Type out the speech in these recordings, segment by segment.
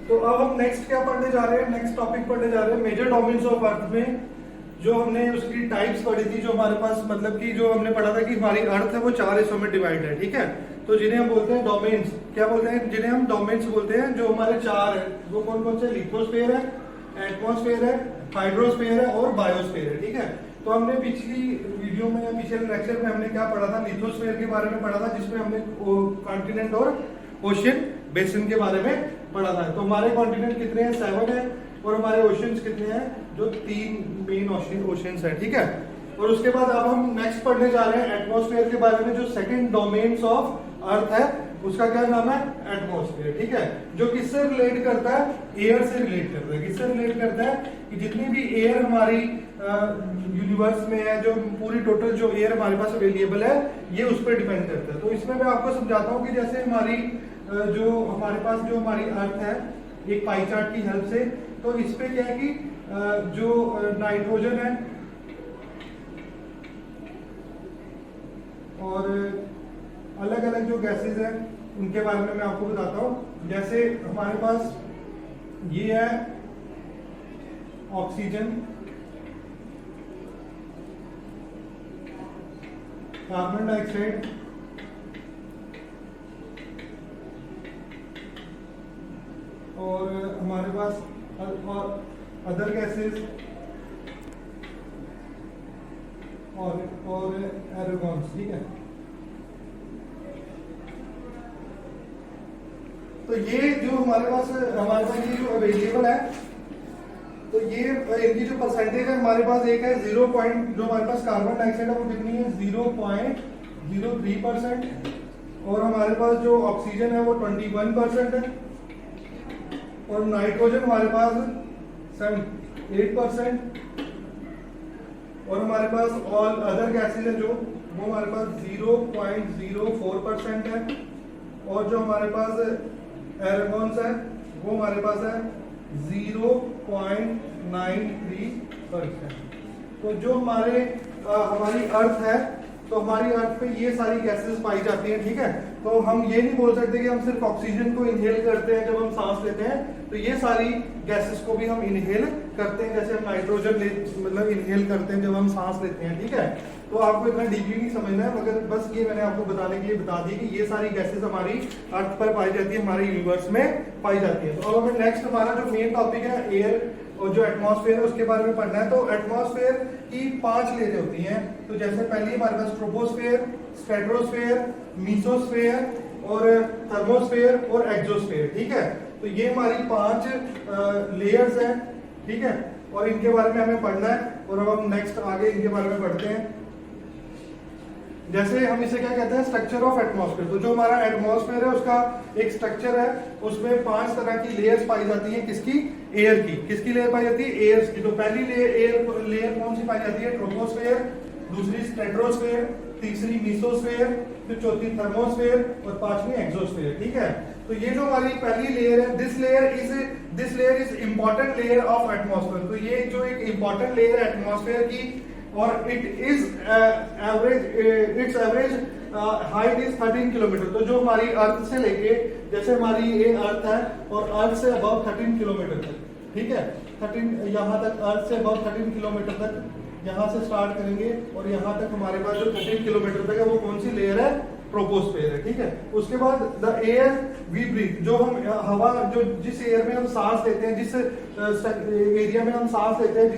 तो अब हम नेक्स्ट क्या पढ़ने जा रहे हैं, नेक्स्ट टॉपिक पढ़ने जा रहे हैं मेजर डोमेन्स ऑफ अर्थ में। जो हमने उसकी टाइप्स पढ़ी थी, जो हमारे पास मतलब कि जो हमने पढ़ा था कि हमारी अर्थ है वो 4 हिस्सों में डिवाइड है, ठीक है। तो जिन्हें हम बोलते हैं डोमेन्स, क्या बोलते हैं, जिन्हें हम डोमेन्स बोलते हैं, जो हमारे 4 है वो कौन कौन से, लिथोस्फीयर है, एटमॉस्फेयर है, हाइड्रोस्फीयर है और बायोस्फीयर है, ठीक है। तो हमने पिछली वीडियो में या पिछले लेक्चर में हमने क्या पढ़ा था, लिथोस्फीयर के बारे में पढ़ा था, जिसमें हमने कॉन्टिनेंट और ओशियन बेसिन के बारे में पढ़ा था। तो हमारे कॉन्टिनेंट कितने हैं, 7 है, और हमारे ओशियंस कितने हैं, जो 3 मेन ओशियंस है, ठीक है। और उसके बाद अब हम नेक्स्ट पढ़ने जा रहे हैं एटमॉस्फेयर के बारे में, जो सेकंड डोमेन्स ऑफ अर्थ है उसका क्या नाम है, एटमॉस्फेयर, ठीक है। जो किससे रिलेट करता है, एयर से रिलेट करता है। किससे रिलेट करता है कि जितनी भी एयर हमारी यूनिवर्स में है, जो पूरी टोटल जो एयर हमारे पास अवेलेबल है, ये उस पर डिपेंड करता है। तो इसमें मैं आपको समझाता हूँ कि जैसे हमारी जो हमारे पास जो हमारी अर्थ है, एक पाई चार्ट की हेल्प से, तो इस पे क्या है कि जो नाइट्रोजन है और अलग अलग जो गैसेस हैं उनके बारे में मैं आपको बताता हूं। जैसे हमारे पास ये है ऑक्सीजन, कार्बन डाइऑक्साइड, और हमारे पास और अदर गैसेस और एरोगॉन्स, ठीक है। तो ये जो हमारे पास ये जो अवेलेबल है, तो ये इनकी जो परसेंटेज है हमारे पास एक है 0. जो हमारे पास कार्बन डाइऑक्साइड है वो कितनी है, 0.03%, और हमारे पास जो ऑक्सीजन है वो 21% है, और नाइट्रोजन हमारे पास 8%, और हमारे पास ऑल अदर गैसेज है जो वो हमारे पास 0.04% है, और जो हमारे पास एरोगॉन्स है वो हमारे पास है 0.93%। तो जो हमारी अर्थ है, तो हमारी अर्थ पे ये सारी गैसेस पाई जाती हैं, ठीक है। तो हम ये नहीं बोल सकते कि हम सिर्फ ऑक्सीजन को इनहेल करते हैं जब हम सांस लेते हैं, तो ये सारी गैसेस को भी हम इनहेल करते हैं, जैसे हम नाइट्रोजन मतलब इनहेल करते हैं जब हम सांस लेते हैं, ठीक है। तो आपको इतना डीपली नहीं समझना है, मगर बस ये मैंने आपको बताने के लिए बता दी कि ये सारी गैसेस हमारी अर्थ पर पाई जाती है, हमारे यूनिवर्स में पाई जाती है। तो अब हमें नेक्स्ट हमारा जो मेन टॉपिक है एयर और जो एटमॉस्फेयर है उसके बारे में पढ़ना है। तो एटमॉस्फेयर की 5 लेयर्स होती हैं। तो जैसे पहली हमारे पास ट्रोपोस्फेयर, स्ट्रेटोस्फेयर, मीसोस्फेयर और थर्मोस्फेयर और एक्सोस्फेयर, ठीक है। तो ये हमारी 5 लेयर्स हैं, ठीक है, और इनके बारे में हमें पढ़ना है। और अब हम नेक्स्ट आगे इनके बारे में पढ़ते हैं। जैसे हम इसे क्या कहते हैं, स्ट्रक्चर ऑफ एटमॉस्फेयर। तो जो हमारा एटमॉस्फेयर है उसका एक स्ट्रक्चर है, उसमें 5 तरह की लेयर्स पाई जाती हैं। किसकी, एयर की। किसकी लेयर पाई जाती है, एयर्स की। तो पहली लेयर कौन सी पाई जाती है, ट्रोपोस्फेयर, दूसरी स्ट्रेटोस्फेयर, तीसरी मीसोस्फेयर, फिर चौथी थर्मोस्फेयर और 5वीं एक्सोस्फेयर, ठीक है। तो ये जो हमारी पहली लेयर है, this layer is important layer of atmosphere. तो ये जो एक इंपॉर्टेंट लेयर है एटमॉस्फेयर की, और it's average height is 13 kilometre. तो जो हमारी अर्थ से लेके, जैसे हमारी ये अर्थ है और अर्थ से अबाउ 13 किलोमीटर तक, ठीक है, 13 यहाँ तक, अर्थ से अबाउ 13 किलोमीटर तक यहाँ से स्टार्ट करेंगे और यहाँ तक हमारे पास जो 13 किलोमीटर तक है वो कौन सी लेयर है, ट्रोपोस्फेयर है, ठीक है। उसके बाद द एयर वी ब्रीथ, जो हम हवा, जो जिस एयर में हम सांस लेते हैं, जिस एरिया में हम सांस लेते हैं,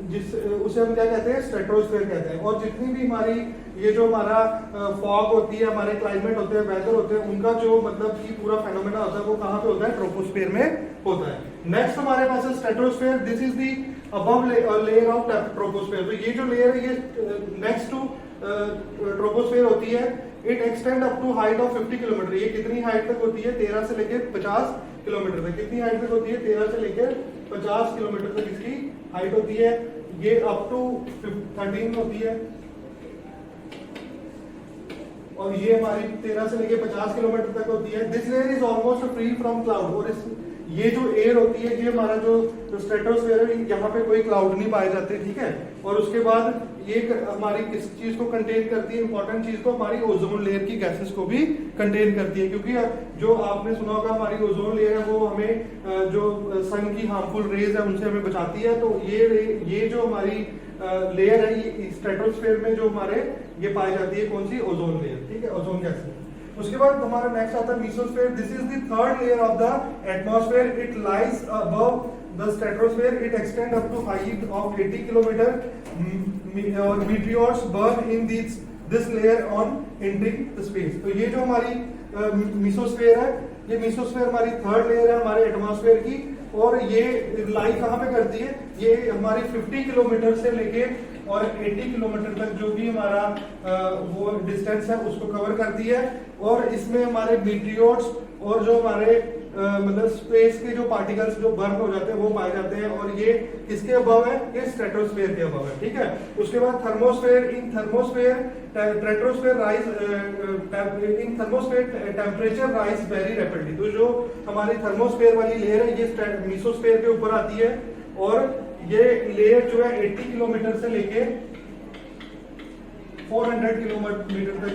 जिस उसे हम क्या कहते हैं, स्ट्रेटोस्फेयर कहते हैं। और जितनी भी हमारी ये जो हमारा फॉग होती है, हमारे क्लाइमेट होते हैं, वेदर होते हैं, उनका जो मतलब कि पूरा फेनोमेना होता है वो कहाँ पे होता है, ट्रोपोस्फेयर में होता है। नेक्स्ट हमारे पास है stratosphere. This is the above layer of troposphere. तो ये जो लेयर है ये नेक्स्ट टू ट्रोपोस्फेयर होती है। It extend up to height of 50 kilometre. ये कितनी हाइट तक होती है, 13 से लेकर 50 किलोमीटर तक। कितनी हाइट तक होती है, 13 से लेकर 50 किलोमीटर तक इसकी हाइट होती है। ये अप टू 13 होती है, और ये हमारी 13 से लेकर 50 किलोमीटर तक होती है। This layer is almost free from cloud. और ये जो एयर होती है, ये हमारा जो स्ट्रेटोस्फेयर है, यहाँ पे कोई क्लाउड नहीं पाए जाते, ठीक है। और उसके बाद ये हमारी किस चीज को कंटेन करती है, इंपॉर्टेंट चीज को, हमारी ओजोन लेयर की गैसेस को भी कंटेन करती है। क्योंकि जो आपने सुना होगा हमारी ओजोन लेयर है वो हमें जो सन की हार्मफुल रेज है उनसे हमें बचाती है। तो ये जो हमारी लेयर है ये स्ट्रेटोस्फेयर में जो हमारे ये पाई जाती है, कौन सी, ओजोन लेयर, ठीक है, ओजोन गैस। उसके बाद हमारा नेक्स्ट आता है mesosphere. This is the third layer of the atmosphere. It lies above the stratosphere. It extends up to height of 80 kilometer. Meteors burn in this layer on entering the space. तो ये जो हमारी mesosphere है, ये mesosphere हमारी third layer है हमारे atmosphere की, और ये लाई कहाँ पे करती है, ये हमारी 50 किलोमीटर से लेके और 80 किलोमीटर तक जो भी हमारा वो डिस्टेंस है उसको कवर करती है। और इसमें हमारे मीटियोर्स और जो हमारे मतलब स्पेस के जो पार्टिकल्स जो बर्न हो जाते हैं वो पाए जाते हैं, और ये किसके अबव है, ये स्ट्रेटोस्फेयर के अबव है, ठीक है। उसके बाद thermosphere. In thermosphere stratosphere rise in thermosphere temperature rise very rapidly. तो जो हमारी थर्मोस्फेयर वाली लेयर है ये मेसोस्फेयर के ऊपर आती है, और ये लेयर जो है 80 किलोमीटर से लेके 400 किलोमीटर तक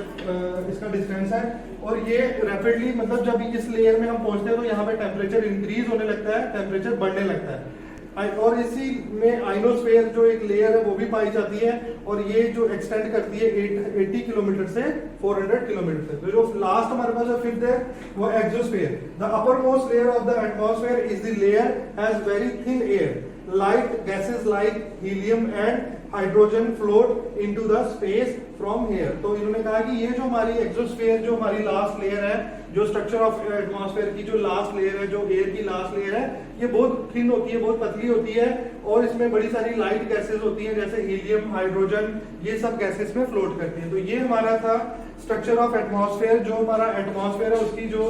इसका डिस्टेंस है। और ये रैपिडली मतलब जब इस लेयर में हम पहुंचते हैं तो यहाँ पे टेम्परेचर इंक्रीज होने लगता है, टेम्परेचर बढ़ने लगता है। और इसी में आइनोस्फेयर जो एक लेयर है वो भी पाई जाती है, और ये जो एक्सटेंड करती है 80 किलोमीटर से 400 किलोमीटर तक। तो जो लास्ट हमारे पास है फिफ्थ है वो exosphere. The upper most layer of the atmosphere is the layer has very thin air, light gases like helium and hydrogen float into the space from here। तो इन्होंने कहा कि ये जो हमारी एक्सोस्फेयर जो हमारी लास्ट लेयर है, जो स्ट्रक्चर ऑफ एटमॉस्फेयर की जो लास्ट लेयर है, जो एयर की लास्ट लेयर है, ये बहुत थिन होती है, बहुत पतली होती है, और इसमें बड़ी सारी लाइट गैसेस होती हैं जैसे हीलियम, हाइड्रोजन, ये सब गैसेस में फ्लोट करती हैं। तो ये हमारा था स्ट्रक्चर ऑफ एटमॉस्फेयर। जो हमारा एटमॉस्फेयर है उसकी जो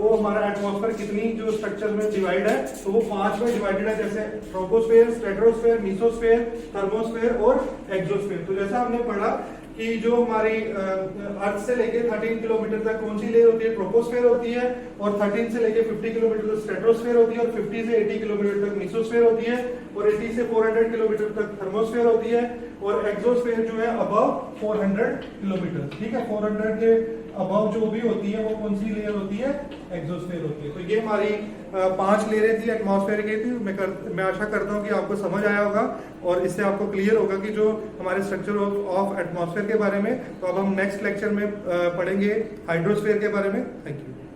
वो हमारा एटमॉस्फेयर कितनी जो स्ट्रक्चर में डिवाइड है, तो वो 5 में डिवाइडेड है, जैसे ट्रोपोस्फेयर, स्ट्रेटोस्फेयर, मेसोस्फेयर, थर्मोस्फेयर और एक्सोस्फेयर। तो जैसा हमने पढ़ा कि जो हमारी अर्थ से लेके 13 किलोमीटर तक कौन सी लेयर होती है, ट्रोपोस्फेयर होती है, और 13 से लेके 50 किलोमीटर तक स्ट्रेटोस्फेयर होती है, और 50 से 80 किलोमीटर तक मेसोस्फेयर होती है, और 80 से 400 किलोमीटर तक थर्मोस्फेयर होती है, और एक्सोस्फेयर जो है अबव 400 किलोमीटर, ठीक है। 400 के अबव जो भी होती है वो कौन सी लेयर होती है, एक्सोस्फेयर होती है। तो ये हमारी 5 लेयरें थी एटमॉस्फेयर की थी। मैं आशा करता हूँ कि आपको समझ आया होगा, और इससे आपको क्लियर होगा कि जो हमारे स्ट्रक्चर ऑफ एटमॉस्फेयर के बारे में। तो अब हम नेक्स्ट लेक्चर में पढ़ेंगे हाइड्रोस्फेयर के बारे में। Thank you.